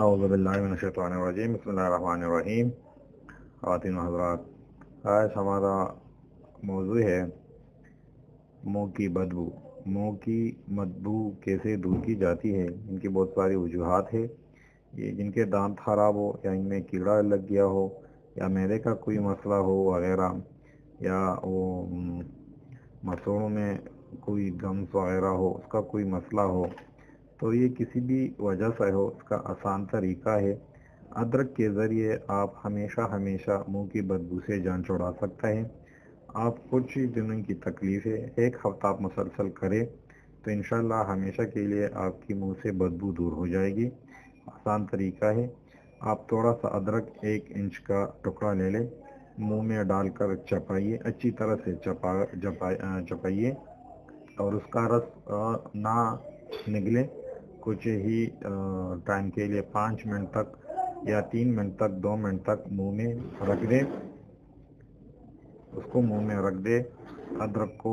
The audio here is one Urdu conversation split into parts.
اعوذ باللہ من الشیطان الرجیم، بسم اللہ الرحمن الرحیم۔ خواتین و حضرات، آج ہمارا موضوع ہے منہ کی بدبو۔ منہ کی بدبو کیسے دور کی جاتی ہے؟ ان کی بہت ساری وجوہات ہے۔ یہ جن کے دانت خراب ہو، یا ان میں کیڑا لگ گیا ہو، یا معدے کا کوئی مسئلہ ہو وغیرہ، یا وہ مسوڑوں میں کوئی گمس وغیرہ ہو، اس کا کوئی مسئلہ ہو، تو یہ کسی بھی وجہ سے ہو، اس کا آسان طریقہ ہے ادرک کے ذریعے آپ ہمیشہ منہ کی بدبو سے جان چھڑا سکتا ہے۔ آپ کچھ ہی دنوں کی تکلیف ہے، ایک ہفتہ آپ مسلسل کریں تو انشاءاللہ ہمیشہ کے لیے آپ کی منہ سے بدبو دور ہو جائے گی۔ آسان طریقہ ہے، آپ تھوڑا سا ادرک 1 انچ کا ٹکڑا لے لیں، منہ میں ڈال کر چپائیے، اچھی طرح سے چپائیے، اور اس کا رس نہ نگلے۔ کچھ ہی ٹائم کے لیے 5 منٹ تک یا 3 منٹ تک 2 منٹ تک منہ میں رکھ دیں، اس کو منہ میں رکھ دے، ادرک کو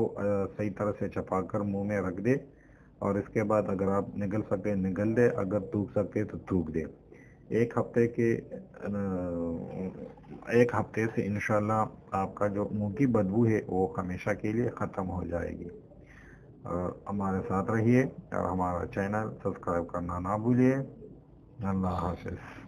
صحیح طرح سے چپا کر منہ میں رکھ دے، اور اس کے بعد اگر آپ نگل سکتے نگل دے، اگر تھوک سکتے تو تھوک دے۔ ایک ہفتے سے انشاءاللہ آپ کا جو منہ کی بدبو ہے وہ ہمیشہ کے لیے ختم ہو جائے گی۔ ہمارے ساتھ رہیے اور ہمارا چینل سبسکرائب کرنا نہ بھولیے۔ اللہ حافظ۔